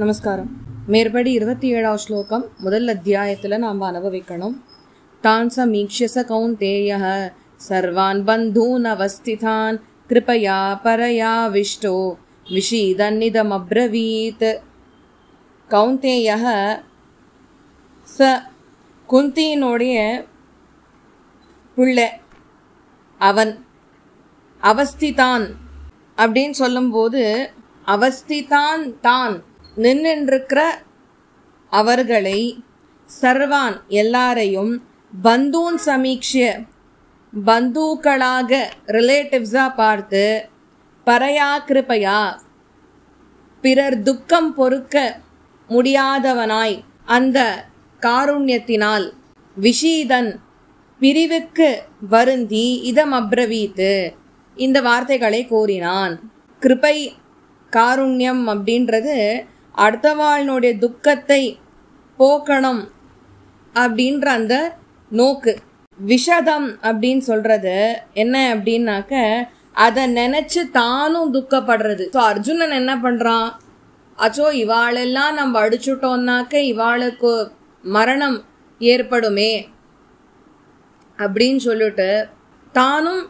நமஸ்காரம். மேற்படி 27வது ஸ்லோகம் முதல் அத்தியாயத்தில் நாம் அனுபவிக்கணும். தான் சமீக்ஷ்ய கௌந்தேயः சர்வான் பந்தூன் அவஸ்திதான் கிருபயா பரயா விஷ்டோ விஷீதன்னிதம் அப்ரவீத். கௌந்தேயः ச குந்தியினுடைய பிள்ளை அவன். அவஸ்திதான் அப்படின்னு சொல்லும்போது அவஸ்திதான் தான் நின்றிருக்கிற அவர்களை சர்வான் எல்லாரையும் பந்தூன் சமீக்ஷ்ய பந்துக்களாக ரிலேட்டிவ்ஸா பார்த்து பரயா கிருபையா பிறர் துக்கம் பொறுக்க முடியாதவனாய் அந்த காருண்யத்தினால் விஷீதன் பிரிவுக்கு வருந்தி இதம் அப்ரவீத்து இந்த வார்த்தைகளை கூறினான். கிருபை காருண்யம் அப்படின்றது அடுத்தவாளுடைய துக்கத்தை போக்கணும் அப்படின்ற அந்த நோக்கு. விஷதம் அப்படின்னு சொல்றது என்ன அப்படின்னாக்க அதை நினைச்சு தானும் துக்கப்படுறது. ஸோ அர்ஜுனன் என்ன பண்றான், அச்சோ இவாளெல்லாம் நம்ம அடிச்சுட்டோம்னாக்க இவாளுக்கு மரணம் ஏற்படுமே அப்படின்னு சொல்லிட்டு தானும்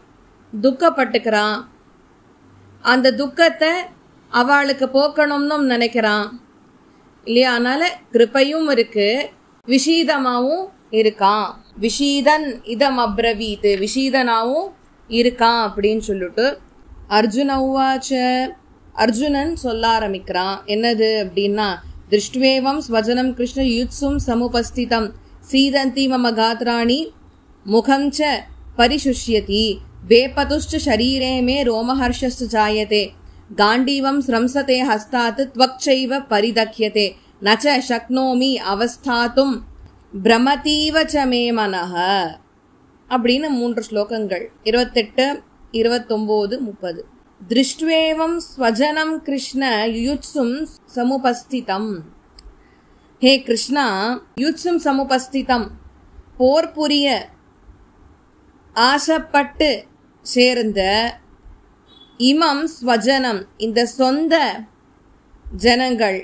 துக்கப்பட்டுக்கிறான். அந்த துக்கத்தை அவளுக்கு போக்கணும்னு நினைக்கிறான் இல்லையா? அதனால கிருபையும் இருக்கு, விஷீதமாவும் இருக்கான். விஷீதன் இதம் அப்ரவீத், விஷீதனாவும் இருக்கான் அப்படின்னு சொல்லிட்டு அர்ஜுன உவாச்ச, அர்ஜுனன் சொல்ல ஆரம்பிக்கிறான். என்னது அப்படின்னா, திருஷ்டுவேவம் ஸ்வஜனம் கிருஷ்ண யுத்சும் சமுபஸ்திதம் சீதந்தி மம காத்ராணி முகம் ச பரிசுஷ்யதி வேபதுஷ்ட ஷரீரே மே ரோமஹர்ஷஸ்து ஜாயதே காண்டீவம் ஸ்ரம்சதே ஹஸ்தாத் த்வக்சைவ பரிதக்யதே நச்ச சக்னோமி அவஸ்தாத்தும் பிரமதீவ ச மே மனஹ அப்படின்னு 3 ஸ்லோகங்கள் 28, 29, 30. திருஷ்டுவேவம் ஸ்வஜனம் கிருஷ்ண யுயுத்சும் சமுபஸ்திதம். ஹே கிருஷ்ணா, யுத்சும் சமுபஸ்திதம் போர் புரிய ஆசைப்பட்டு சேர்ந்த இமம் ஸ்வஜனம் இந்த சொந்த ஜனங்கள்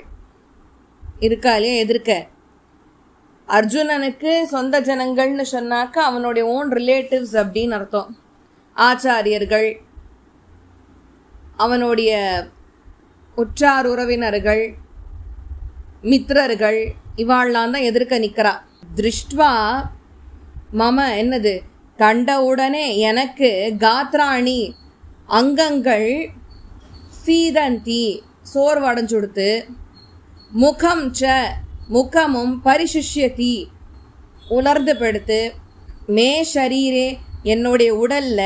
இருக்காலே எதிர்க்க. அர்ஜுனனுக்கு சொந்த ஜனங்கள்னு சொன்னாக்க அவனுடைய ஓன் ரிலேட்டிவ்ஸ் அப்படின்னு அர்த்தம். ஆச்சாரியர்கள், அவனுடைய உற்றார் உறவினர்கள், மித்திரர்கள், இவாள்லாம் தான் எதிர்க்க நிற்கிறா. திருஷ்டுவா மம என்னது கண்டவுடனே எனக்கு காத்ராணி அங்கங்கள் சீதந்தி சோர்வடைஞ்சுடுத்து முகம் ச முகமும் பரிசுஷ்யதி உலர்ந்து படுத்து மே ஷரீரே என்னுடைய உடல்ல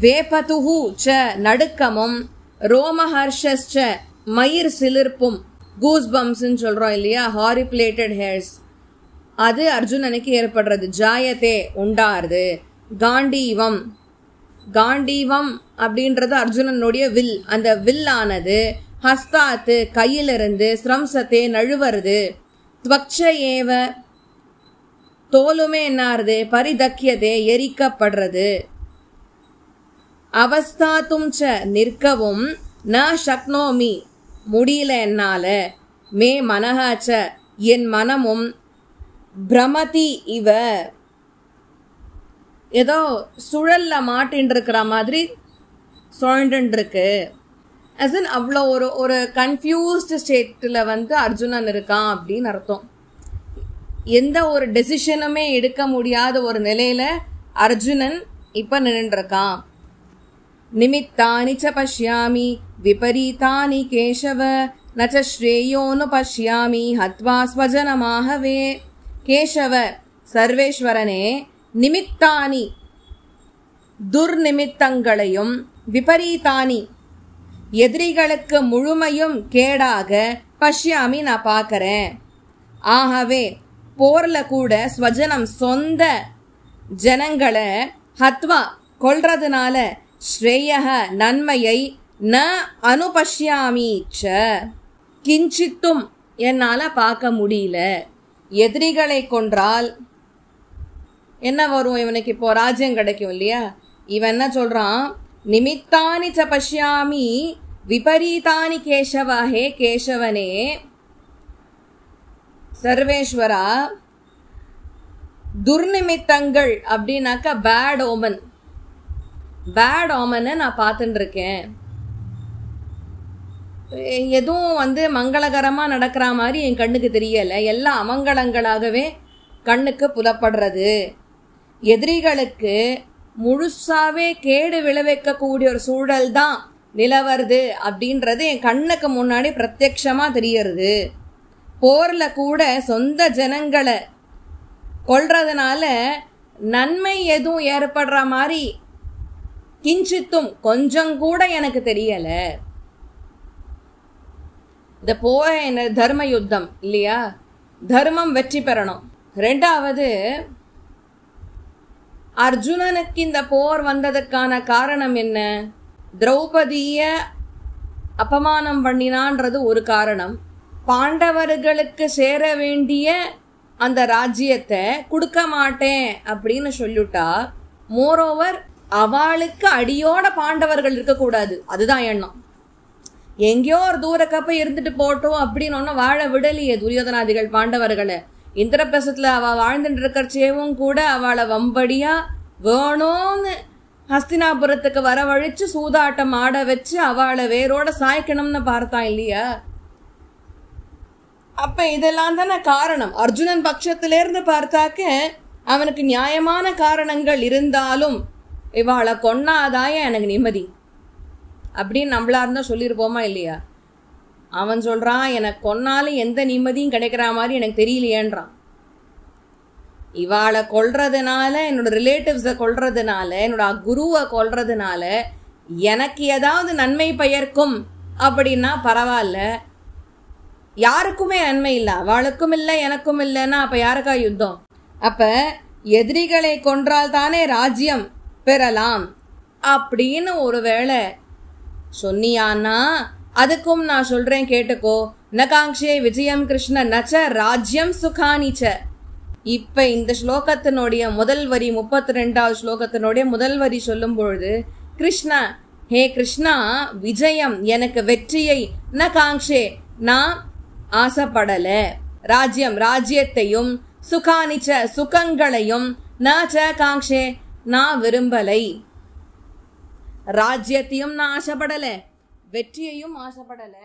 வேபதுஹு ச நடுக்கமும் ரோமஹர்ஷஸ்ச மயிர் சிலிர்ப்பும் கூஸ்பம்ஸ்ன்னு சொல்றோம் இல்லையா, ஹாரிப்ளேட்டட் ஹேர்ஸ், அது அர்ஜுனனுக்கு ஏற்படுறது. ஜாயத்தே உண்டாருது. காண்டீவம், காண்டீவம் அப்படின்றது அர்ஜுனனுடைய வில். அந்த வில்லானது ஹஸ்தாத்து கையிலிருந்து ஸ்ரம்சத்தே நழுவருது. துவக்ஷ ஏவ தோலுமே என்னாருது பரிதக்கியதே எரிக்கப்படுறது. அவஸ்தாத்தும் ச நிற்கவும் ந சக்னோமி முடியல என்னால. மே மனஹாச்ச என் மனமும் பிரமதி இவ ஏதோ சுழல்ல மாட்டின் இருக்கிற மாதிரி சுழண்டு இருக்கு. அசன் அவ்வளோ ஒரு கன்ஃபியூஸ்டு ஸ்டேட்டில் அர்ஜுனன் இருக்கான் அப்படின்னு அர்த்தம். எந்த ஒரு டெசிஷனுமே எடுக்க முடியாத ஒரு நிலையில அர்ஜுனன் இப்ப நின்றுருக்கான். நிமித்தானி ச பஷ்யாமி விபரீதானி கேசவ நச்ச ஸ்ரேயோனு பஷ்யாமி ஹத்வா ஸ்வஜனமாகவே. கேசவ சர்வேஸ்வரனே, நிமித்தானி துர்நிமித்தங்களையும் விபரீதானி எதிரிகளுக்கு முழுமையும் கேடாக பஷ்யாமி நான் பார்க்கறேன். ஆகவே போர்ல கூட ஸ்வஜனம் சொந்த ஜனங்களை ஹத்வா கொல்றதுனால ஸ்ரேயஹ நன்மையை ந அனுபஷ்யாமி ச கிஞ்சித்தும் என்னால பார்க்க முடியல. எதிரிகளை கொன்றால் என்ன வரும், இவனுக்கு இப்போ ராஜ்யம் கிடைக்கும் இல்லையா? இவன் என்ன சொல்றான், நிமித்தானி ச பஷ்யாமி விபரீதானி கேசவ. ஹே கேசவனே, சர்வேஸ்வரா, துர்நிமித்தங்கள் அப்படின்னாக்கா பேட் ஓமன். பேட் ஓமனை நான் பார்த்துட்டு இருக்கேன். எதுவும் மங்களகரமா நடக்கிற மாதிரி என் கண்ணுக்கு தெரியல. எல்லாம் அமங்கலங்களாகவே கண்ணுக்கு புலப்படுறது. எதிரிகளுக்கு முழுசாவே கேடு விளைவிக்கக்கூடிய ஒரு சூழல் தான் நிலவருது அப்படின்றது என் கண்ணுக்கு முன்னாடி பிரத்யட்சமா தெரியறது. போர்ல கூட சொந்த ஜனங்களை கொல்றதுனால நன்மை எதுவும் ஏற்படுற மாதிரி கிஞ்சித்தும் கொஞ்சம் கூட எனக்கு தெரியல. இந்த என்ன தர்ம யுத்தம் இல்லையா, தர்மம் வெற்றி பெறணும். ரெண்டாவது, அர்ஜுனனுக்கு இந்த போர் வந்ததுக்கான காரணம் என்ன? திரௌபதிய அபமானம் பண்ணினான்றது ஒரு காரணம். பாண்டவர்களுக்கு சேர வேண்டிய அந்த ராஜ்யத்தை கொடுக்க மாட்டேன் அப்படின்னு சொல்லிட்டா, மோரோவர் அவளுக்கு அடியோட பாண்டவர்கள் இருக்கக்கூடாது, அதுதான் எண்ணம். எங்கேயோ ஒரு தூரக்கப்ப இருந்துட்டு போட்டோம் அப்படின்னு ஒன்னும் வாழ விடலையே துரியோதனாதிகள் பாண்டவர்களை. இந்திரபிரசத்துல அவ வாழ்ந்துட்டு இருக்கிறச்சேவும் கூட அவளை வம்படியா வேணும்னு ஹஸ்தினாபுரத்துக்கு வரவழைச்சு சூதாட்டம் ஆட வச்சு அவளை வேரோட சாய்க்கணும்னு பார்த்தான் இல்லையா? அப்ப இதெல்லாம் தானே காரணம். அர்ஜுனன் பட்சத்திலிருந்து பார்த்தாக்க அவனுக்கு நியாயமான காரணங்கள் இருந்தாலும் இவாளை கொன்னாதாய எனக்கு நிம்மதி அப்படின்னு நம்மளா இருந்தா சொல்லியிருப்போமா இல்லையா? அவன் சொல்றான், எனக்கு கொன்னாலும் எந்த நிம்மதியும் கிடைக்கிற மாதிரி எனக்கு தெரியலையேன்றான். இவாளை கொல்றதுனால, என்னோட ரிலேட்டிவ்ஸை கொல்றதுனால, என்னோட குருவை கொல்றதுனால எனக்கு ஏதாவது நன்மை பயர்க்கும் அப்படின்னா பரவாயில்ல. யாருக்குமே நன்மை இல்லை, அவளுக்கும் இல்லை எனக்கும் இல்லைன்னா அப்ப யாருக்கா யுத்தம்? அப்ப எதிரிகளை கொன்றால் தானே ராஜ்யம் பெறலாம் அப்படின்னு ஒருவேளை சொன்னியான்னா அதுக்கும் நான் சொல்றேன் கேட்டுக்கோ. நகாங்ஷே விஜயம் கிருஷ்ண நச்ச ராஜ்யம் சுகானிச்ச. இப்ப இந்த ஸ்லோகத்தினுடைய முதல் வரி, 32வது ஸ்லோகத்தினுடைய முதல் வரி சொல்லும் பொழுது, கிருஷ்ணா, ஹே கிருஷ்ணா, விஜயம் எனக்கு வெற்றியை, நகாங்ஷே நான் ஆசைப்படல, ராஜ்யம் ராஜ்யத்தையும், சுகானிச்ச சுகங்களையும், நச்ச காங்ஷே நான் விரும்பலை. ராஜ்யத்தையும் நான் ஆசைப்படல, வெற்றியையும் ஆசைப்படல.